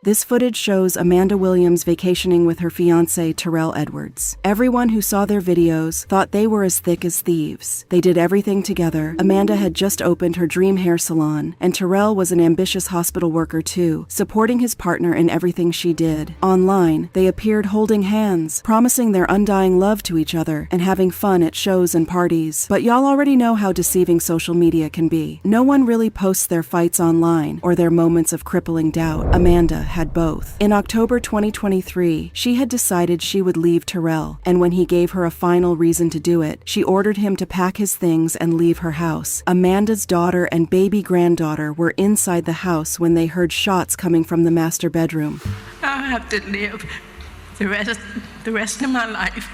This footage shows Amanda Williams vacationing with her fiancé Tirrell Edwards. Everyone who saw their videos thought they were as thick as thieves. They did everything together. Amanda had just opened her dream hair salon, and Tirrell was an ambitious hospital worker too, supporting his partner in everything she did. Online, they appeared holding hands, promising their undying love to each other and having fun at shows and parties. But y'all already know how deceiving social media can be. No one really posts their fights online or their moments of crippling doubt. Amanda had both. In October 2023, she had decided she would leave Tirrell, and when he gave her a final reason to do it, she ordered him to pack his things and leave her house. Amanda's daughter and baby granddaughter were inside the house when they heard shots coming from the master bedroom. I have to live the rest of my life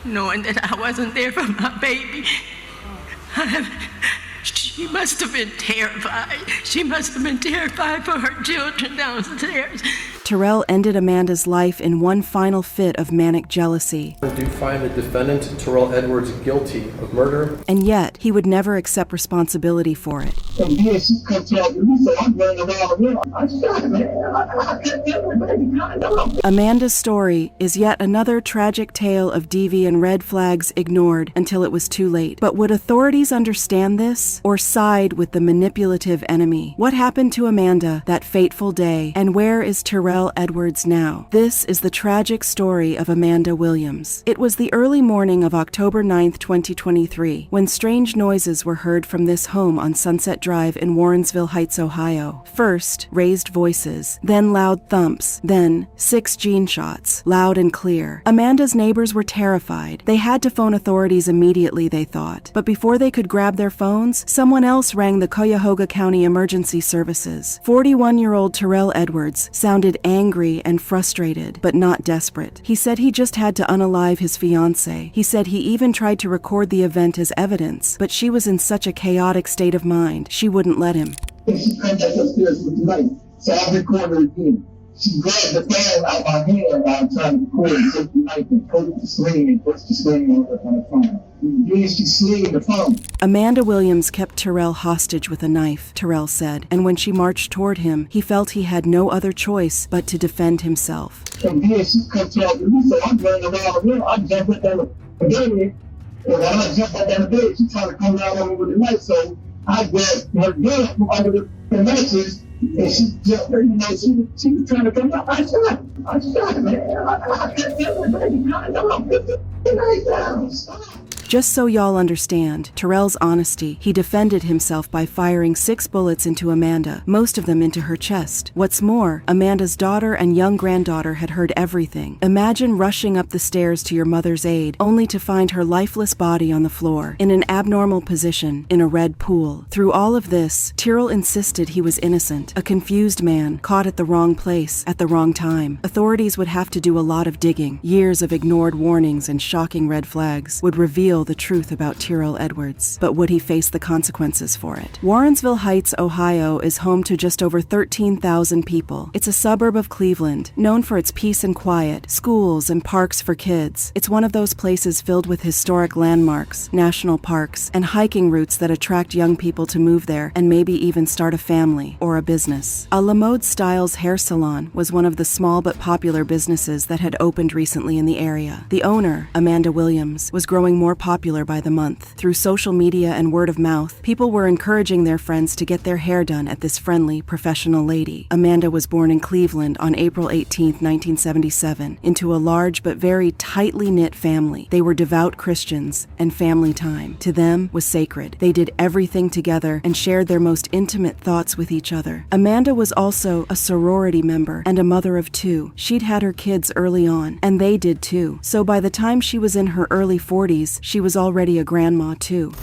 knowing that I wasn't there for my baby. She must have been terrified. She must have been terrified for her children downstairs. Tirrell ended Amanda's life in one final fit of manic jealousy. Do find the defendant, Tirrell Edwards, guilty of murder. And yet, he would never accept responsibility for it. And then she comes out to me, so I'm running around with her. I shot, man. I couldn't get my baby. Amanda's story is yet another tragic tale of DV and red flags ignored until it was too late. But would authorities understand this or side with the manipulative enemy? What happened to Amanda that fateful day, and where is Tirrell Edwards now? This is the tragic story of Amanda Williams. It was the early morning of October 9th, 2023, when strange noises were heard from this home on Sunset Drive in Warrensville Heights, Ohio. First, raised voices, then loud thumps, then 6 gene shots, loud and clear. Amanda's neighbors were terrified. They had to phone authorities immediately, they thought. But before they could grab their phones, someone else rang the Cuyahoga County Emergency Services. 41-year-old Tirrell Edwards sounded angry and frustrated, but not desperate. He said he just had to unalive his fiancée. He said he even tried to record the event as evidence, but she was in such a chaotic state of mind, she wouldn't let him. She comes back upstairs with the knife, so I record her again. She grabbed the phone out my hand while I'm trying to record and took the knife and poked the sling and pushed the sling on the phone. Then she slid the phone. Amanda Williams kept Tirrell hostage with a knife, Tirrell said, and when she marched toward him, he felt he had no other choice but to defend himself. And then she comes out to me, so I'm running around with her. I jump up on the bed, and when I jump up on the bed, she tried to come down on me with the knife, so I grabbed her gun from under the mattress. And she jumped her, she was trying to come out. I shot, man. I couldn't get my baby. I'm 58 pounds. Stop. Just so y'all understand, Tirrell's honesty, he defended himself by firing 6 bullets into Amanda, most of them into her chest. What's more, Amanda's daughter and young granddaughter had heard everything. Imagine rushing up the stairs to your mother's aid, only to find her lifeless body on the floor, in an abnormal position, in a red pool. Through all of this, Tirrell insisted he was innocent, a confused man, caught at the wrong place, at the wrong time. Authorities would have to do a lot of digging. Years of ignored warnings and shocking red flags would reveal the truth about Tirrell Edwards, but would he face the consequences for it? Warrensville Heights, Ohio is home to just over 13,000 people. It's a suburb of Cleveland, known for its peace and quiet, schools and parks for kids. It's one of those places filled with historic landmarks, national parks, and hiking routes that attract young people to move there and maybe even start a family or a business. A Lamode Styles hair salon was one of the small but popular businesses that had opened recently in the area. The owner, Amanda Williams, was growing more popular by the month. Through social media and word of mouth, people were encouraging their friends to get their hair done at this friendly, professional lady. Amanda was born in Cleveland on April 18, 1977, into a large but very tightly knit family. They were devout Christians, and family time, to them, was sacred. They did everything together and shared their most intimate thoughts with each other. Amanda was also a sorority member and a mother of 2. She'd had her kids early on, and they did too. So by the time she was in her early 40s, she was already a grandma too.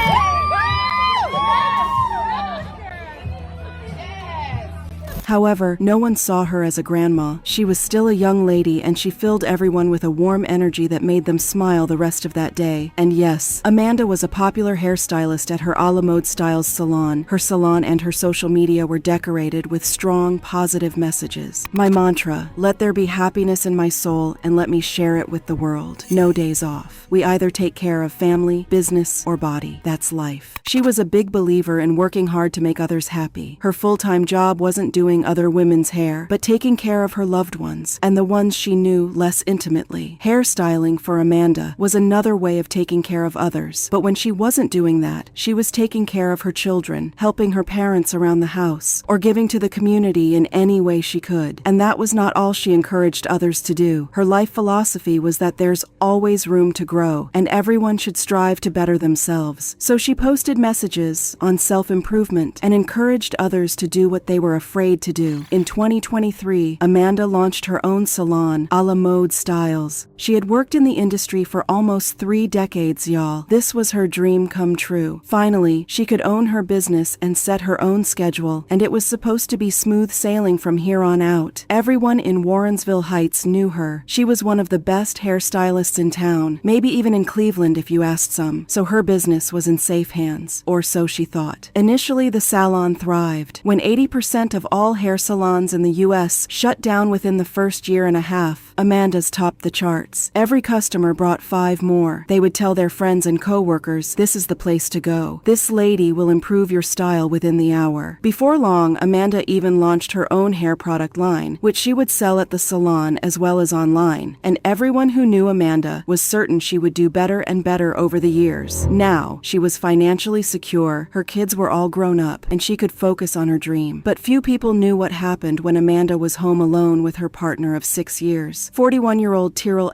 However, no one saw her as a grandma. She was still a young lady, and she filled everyone with a warm energy that made them smile the rest of that day. And yes, Amanda was a popular hairstylist at her Lamode Styles salon. Her salon and her social media were decorated with strong, positive messages. My mantra, let there be happiness in my soul and let me share it with the world. No days off. We either take care of family, business, or body. That's life. She was a big believer in working hard to make others happy. Her full-time job wasn't doing fixing other women's hair, but taking care of her loved ones and the ones she knew less intimately. Hairstyling for Amanda was another way of taking care of others, but when she wasn't doing that, she was taking care of her children, helping her parents around the house, or giving to the community in any way she could. And that was not all she encouraged others to do. Her life philosophy was that there's always room to grow, and everyone should strive to better themselves. So she posted messages on self-improvement and encouraged others to do what they were afraid to do. In 2023, Amanda launched her own salon, A La Mode Styles. She had worked in the industry for almost 3 decades, y'all. This was her dream come true. Finally, she could own her business and set her own schedule, and it was supposed to be smooth sailing from here on out. Everyone in Warrensville Heights knew her. She was one of the best hairstylists in town, maybe even in Cleveland if you asked some, so her business was in safe hands, or so she thought. Initially, the salon thrived. When 80% of all hair salons in the U.S. shut down within the first year and a half, Amanda's topped the charts. Every customer brought 5 more. They would tell their friends and co-workers, "This is the place to go. This lady will improve your style within the hour." Before long, Amanda even launched her own hair product line, which she would sell at the salon as well as online, and everyone who knew Amanda was certain she would do better and better over the years. Now, she was financially secure, her kids were all grown up, and she could focus on her dream. But few people knew what happened when Amanda was home alone with her partner of 6 years. 41-year-old Tirrell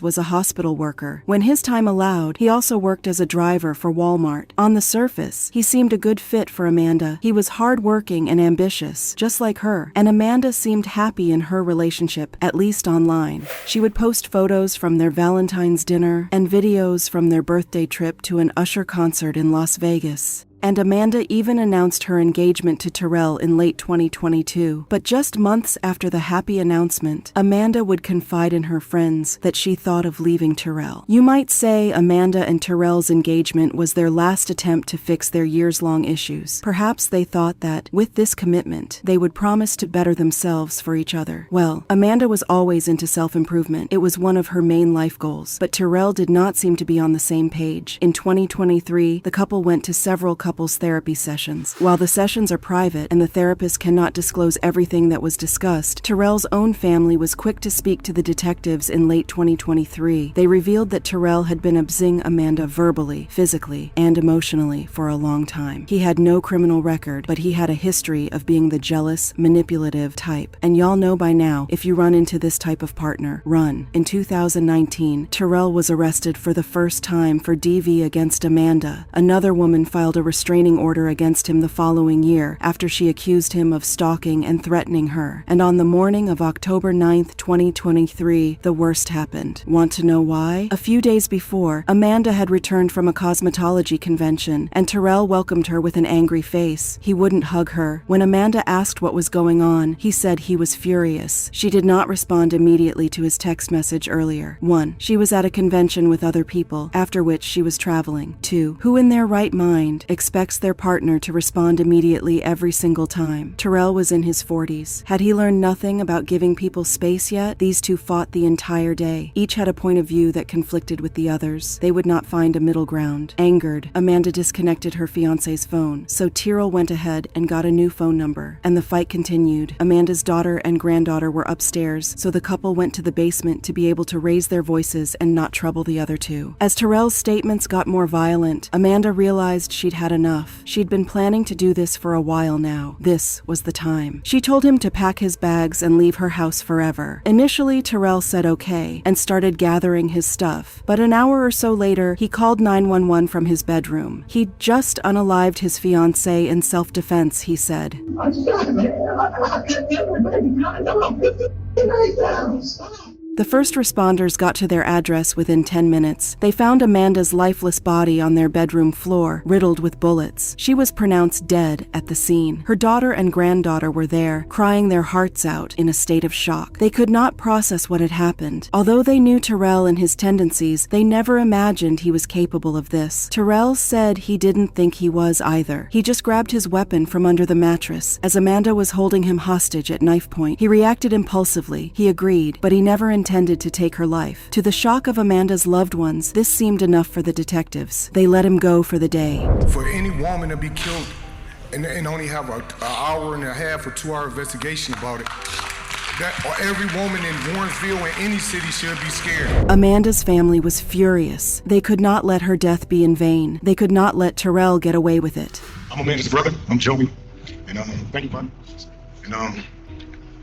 was a hospital worker. When his time allowed, he also worked as a driver for Walmart. On the surface, he seemed a good fit for Amanda. He was hardworking and ambitious, just like her, and Amanda seemed happy in her relationship, at least online. She would post photos from their Valentine's dinner and videos from their birthday trip to an Usher concert in Las Vegas. And Amanda even announced her engagement to Tirrell in late 2022. But just months after the happy announcement, Amanda would confide in her friends that she thought of leaving Tirrell. You might say Amanda and Tirrell's engagement was their last attempt to fix their years-long issues. Perhaps they thought that, with this commitment, they would promise to better themselves for each other. Well, Amanda was always into self-improvement. It was one of her main life goals. But Tirrell did not seem to be on the same page. In 2023, the couple went to several couples therapy sessions. While the sessions are private and the therapist cannot disclose everything that was discussed, Tirrell's own family was quick to speak to the detectives in late 2023. They revealed that Tirrell had been abusing Amanda verbally, physically, and emotionally for a long time. He had no criminal record, but he had a history of being the jealous, manipulative type. And y'all know by now, if you run into this type of partner, run. In 2019, Tirrell was arrested for the first time for DV against Amanda. Another woman filed a restraining order against him the following year after she accused him of stalking and threatening her. And on the morning of October 9th, 2023, the worst happened. Want to know why? A few days before, Amanda had returned from a cosmetology convention, and Tirrell welcomed her with an angry face. He wouldn't hug her. When Amanda asked what was going on, he said he was furious. She did not respond immediately to his text message earlier. 1. She was at a convention with other people, after which she was traveling. 2. Who in their right mind expects their partner to respond immediately every single time? Tirrell was in his 40s. Had he learned nothing about giving people space yet? These two fought the entire day. Each had a point of view that conflicted with the others. They would not find a middle ground. Angered, Amanda disconnected her fiancé's phone, so Tirrell went ahead and got a new phone number. And the fight continued. Amanda's daughter and granddaughter were upstairs, so the couple went to the basement to be able to raise their voices and not trouble the other two. As Tirrell's statements got more violent, Amanda realized she'd had enough. She'd been planning to do this for a while now. This was the time. She told him to pack his bags and leave her house forever. Initially, Tirrell said okay and started gathering his stuff. But an hour or so later, he called 911 from his bedroom. He'd just unalived his fiancée in self-defense, he said. I'm sorry, man. I can't get my baby. I'm 58 pounds. Stop. The first responders got to their address within 10 minutes. They found Amanda's lifeless body on their bedroom floor, riddled with bullets. She was pronounced dead at the scene. Her daughter and granddaughter were there, crying their hearts out in a state of shock. They could not process what had happened. Although they knew Tirrell and his tendencies, they never imagined he was capable of this. Tirrell said he didn't think he was either. He just grabbed his weapon from under the mattress. As Amanda was holding him hostage at knife point, he reacted impulsively. He agreed, but he never intended to take her life. To the shock of Amanda's loved ones, this seemed enough for the detectives. They let him go for the day. For any woman to be killed and only have an hour and a half or 2 hour investigation about it. Every woman in Warrensville and any city should be scared. Amanda's family was furious. They could not let her death be in vain. They could not let Tirrell get away with it. I'm Amanda's brother. I'm Joey. And thank you, buddy. And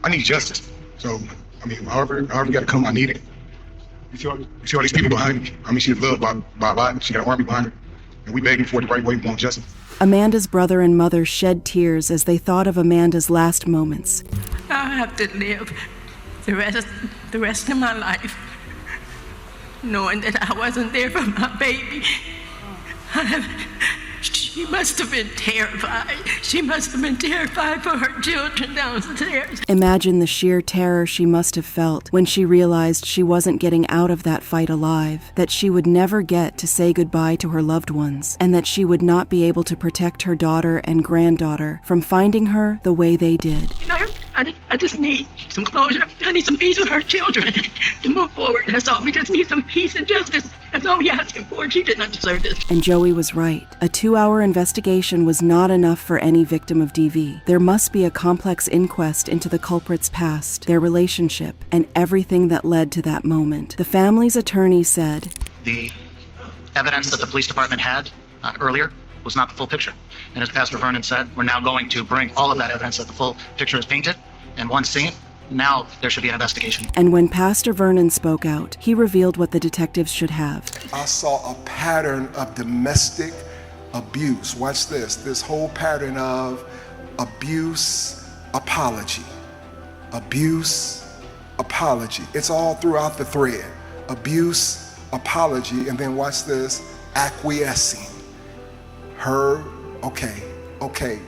I need justice. So, I mean, however you got to come, I need it. You see all these people behind me? I mean, she's loved by a lot. She got an army behind her. And we begging for it the right way. We want justice. Amanda's brother and mother shed tears as they thought of Amanda's last moments. I have to live the rest of my life knowing that I wasn't there for my baby. She must have been terrified. She must have been terrified for her children downstairs. Imagine the sheer terror she must have felt when she realized she wasn't getting out of that fight alive, that she would never get to say goodbye to her loved ones, and that she would not be able to protect her daughter and granddaughter from finding her the way they did. You know, I just need some closure. I need some peace with her children to move forward. That's all. We just need some peace and justice. That's all we're asking for. She did not deserve this. And Joey was right. A 2-hour investigation was not enough for any victim of DV. There must be a complex inquest into the culprit's past, their relationship, and everything that led to that moment. The family's attorney said, "The evidence that the police department had earlier was not the full picture. And as Pastor Vernon said, we're now going to bring all of that evidence that the full picture is painted in one scene. Now there should be an investigation." And when Pastor Vernon spoke out, he revealed what the detectives should have. I saw a pattern of domestic abuse. Watch this whole pattern of abuse, apology. Abuse, apology. It's all throughout the thread. Abuse, apology, and then watch this, acquiescing. Her, okay,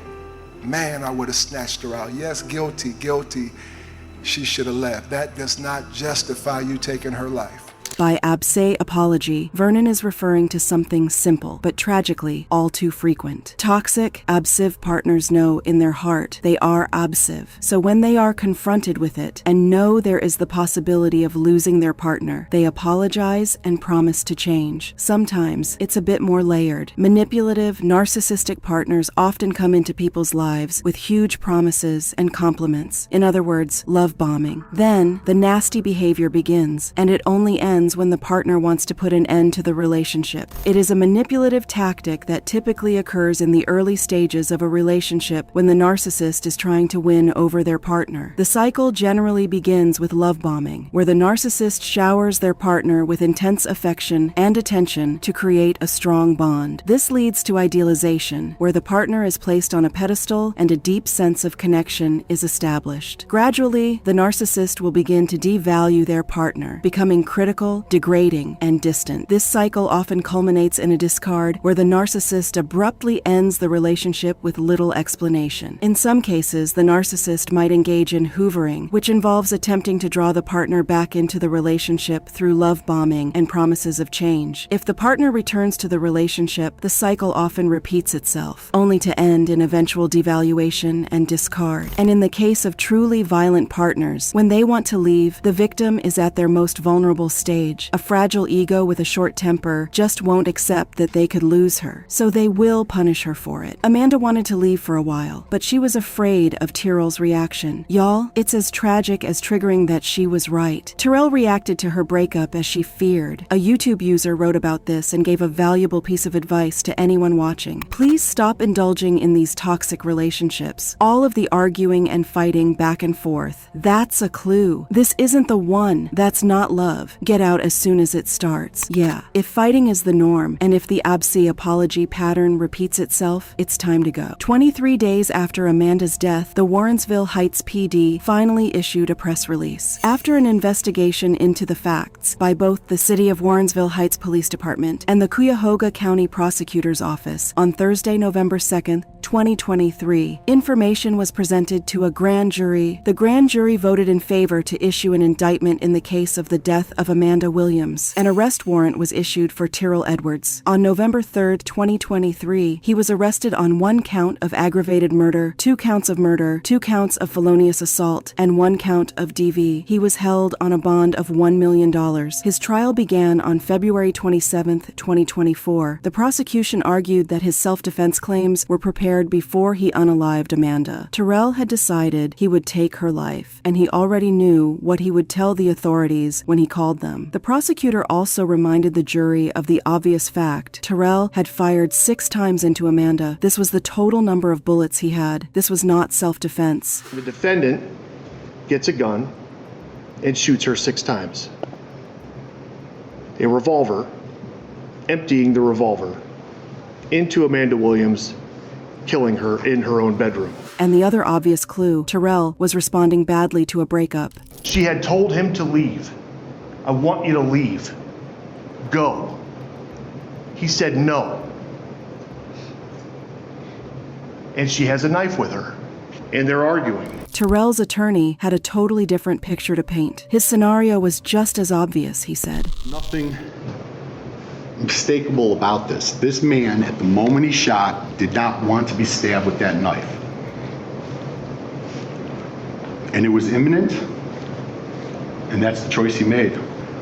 man, I would have snatched her out. Yes, guilty, she should have left. That does not justify you taking her life. By abse apology, Vernon is referring to something simple, but tragically all too frequent. Toxic, absive partners know in their heart they are absive. So when they are confronted with it and know there is the possibility of losing their partner, they apologize and promise to change. Sometimes it's a bit more layered. Manipulative, narcissistic partners often come into people's lives with huge promises and compliments. In other words, love bombing. Then the nasty behavior begins, and it only ends when the partner wants to put an end to the relationship. It is a manipulative tactic that typically occurs in the early stages of a relationship when the narcissist is trying to win over their partner. The cycle generally begins with love bombing, where the narcissist showers their partner with intense affection and attention to create a strong bond. This leads to idealization, where the partner is placed on a pedestal and a deep sense of connection is established. Gradually, the narcissist will begin to devalue their partner, becoming critical, degrading, and distant. This cycle often culminates in a discard where the narcissist abruptly ends the relationship with little explanation. In some cases, the narcissist might engage in hoovering, which involves attempting to draw the partner back into the relationship through love bombing and promises of change. If the partner returns to the relationship, the cycle often repeats itself, only to end in eventual devaluation and discard. And in the case of truly violent partners, when they want to leave, the victim is at their most vulnerable stage. A fragile ego with a short temper just won't accept that they could lose her, so they will punish her for it. Amanda wanted to leave for a while, but she was afraid of Tirrell's reaction. Y'all, it's as tragic as triggering that she was right. Tirrell reacted to her breakup as she feared. A YouTube user wrote about this and gave a valuable piece of advice to anyone watching. Please stop indulging in these toxic relationships. All of the arguing and fighting back and forth. That's a clue. This isn't the one. That's not love. Get out as soon as it starts. Yeah, if fighting is the norm, and if the abse apology pattern repeats itself, it's time to go. 23 days after Amanda's death, the Warrensville Heights PD finally issued a press release. After an investigation into the facts by both the City of Warrensville Heights Police Department and the Cuyahoga County Prosecutor's Office on Thursday, November 2nd, 2023, information was presented to a grand jury. The grand jury voted in favor to issue an indictment in the case of the death of Amanda Amanda Williams. An arrest warrant was issued for Tirrell Edwards. On November 3, 2023, he was arrested on 1 count of aggravated murder, 2 counts of murder, 2 counts of felonious assault, and 1 count of DV. He was held on a bond of $1 million. His trial began on February 27, 2024. The prosecution argued that his self-defense claims were prepared before he unalived Amanda. Tirrell had decided he would take her life, and he already knew what he would tell the authorities when he called them. The prosecutor also reminded the jury of the obvious fact: Tirrell had fired 6 times into Amanda. This was the total number of bullets he had. This was not self-defense. The defendant gets a gun and shoots her 6 times. A revolver, emptying the revolver into Amanda Williams, killing her in her own bedroom. And the other obvious clue: Tirrell was responding badly to a breakup. She had told him to leave. I want you to leave. Go. He said no. And she has a knife with her, and they're arguing. Tirrell's attorney had a totally different picture to paint. His scenario was just as obvious, he said. Nothing mistakable about this. This man, at the moment he shot, did not want to be stabbed with that knife. And it was imminent, and that's the choice he made.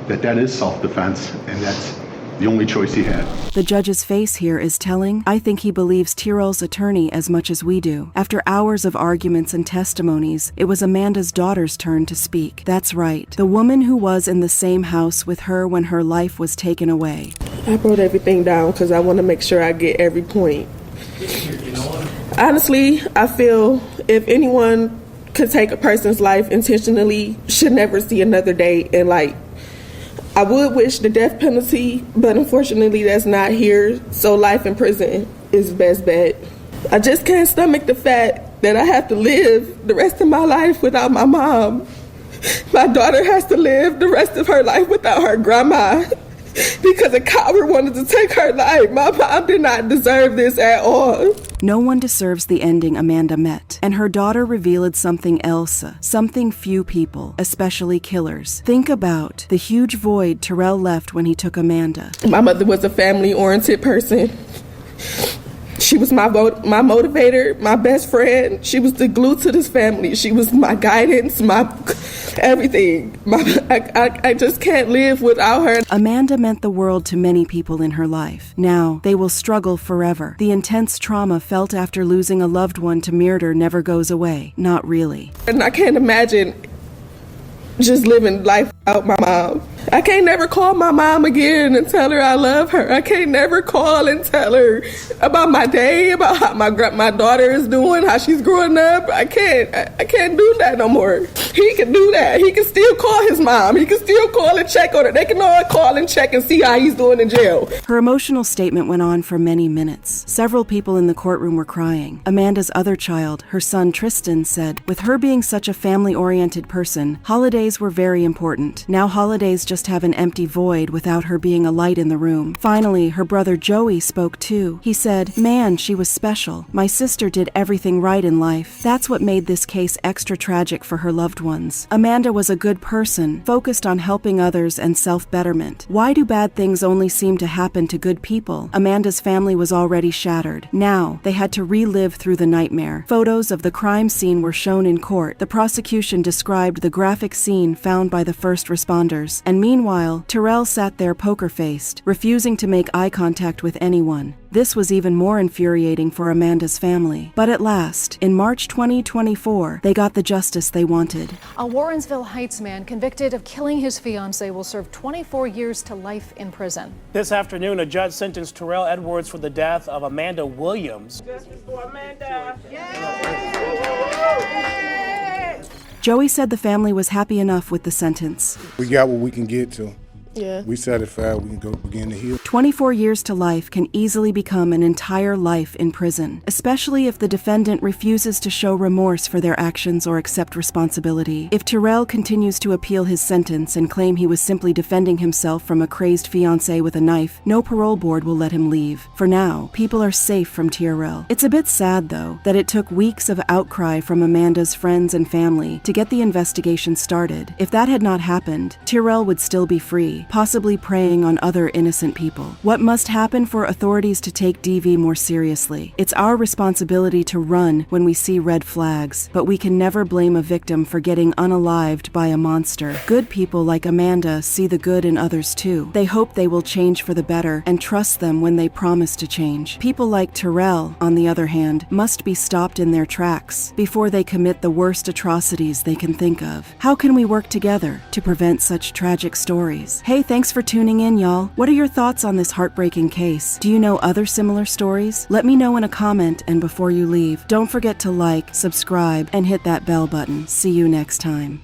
That is self-defense, and that's the only choice he had. The judge's face here is telling. I think he believes Tirrell's attorney as much as we do. After hours of arguments and testimonies, it was Amanda's daughter's turn to speak. That's right, the woman who was in the same house with her when her life was taken away. I wrote everything down because I want to make sure I get every point. Honestly, I feel if anyone could take a person's life intentionally, should never see another day in light. I would wish the death penalty, but unfortunately that's not here, so life in prison is best bet. I just can't stomach the fact that I have to live the rest of my life without my mom. My daughter has to live the rest of her life without her grandma because a coward wanted to take her life. My mom did not deserve this at all. No one deserves the ending Amanda met, and her daughter revealed something else, something few people, especially killers, think about: the huge void Tirrell left when he took Amanda. My mother was a family-oriented person. She was my motivator, my best friend. She was the glue to this family. She was my guidance, my everything. I just can't live without her. Amanda meant the world to many people in her life. Now, they will struggle forever. The intense trauma felt after losing a loved one to murder never goes away. Not really. And I can't imagine just living life without my mom. I can't never call my mom again and tell her I love her. I can't never call and tell her about my day, about how my daughter is doing, how she's growing up. I can't do that no more. He can do that. He can still call his mom. He can still call and check on her. They can all call and check and see how he's doing in jail. Her emotional statement went on for many minutes. Several people in the courtroom were crying. Amanda's other child, her son Tristan, said, with her being such a family-oriented person, holidays were very important. Now holidays just have an empty void without her being a light in the room. Finally, her brother Joey spoke too. He said, man, she was special. My sister did everything right in life. That's what made this case extra tragic for her loved ones. Amanda was a good person, focused on helping others and self-betterment. Why do bad things only seem to happen to good people? Amanda's family was already shattered. Now, they had to relive through the nightmare. Photos of the crime scene were shown in court. The prosecution described the graphic scene found by the first responders, and meanwhile, Tirrell sat there poker-faced, refusing to make eye contact with anyone. This was even more infuriating for Amanda's family. But at last, in March 2024, they got the justice they wanted. A Warrensville Heights man convicted of killing his fiancée will serve 24 years to life in prison. This afternoon, a judge sentenced Tirrell Edwards for the death of Amanda Williams. Justice for Amanda. Joey said the family was happy enough with the sentence. We got what we can get to. Yeah. We satisfied, we can go begin to heal. 24 years to life can easily become an entire life in prison, especially if the defendant refuses to show remorse for their actions or accept responsibility. If Tirrell continues to appeal his sentence and claim he was simply defending himself from a crazed fiancé with a knife, no parole board will let him leave. For now, people are safe from Tirrell. It's a bit sad, though, that it took weeks of outcry from Amanda's friends and family to get the investigation started. If that had not happened, Tirrell would still be free. day, possibly preying on other innocent people. What must happen for authorities to take DV more seriously? It's our responsibility to run when we see red flags, but we can never blame a victim for getting unalived by a monster. Good people like Amanda see the good in others too. They hope they will change for the better and trust them when they promise to change. People like Tirrell, on the other hand, must be stopped in their tracks before they commit the worst atrocities they can think of. How can we work together to prevent such tragic stories? Hey, thanks for tuning in, y'all. What are your thoughts on this heartbreaking case? Do you know other similar stories? Let me know in a comment, and before you leave, don't forget to like, subscribe, and hit that bell button. See you next time.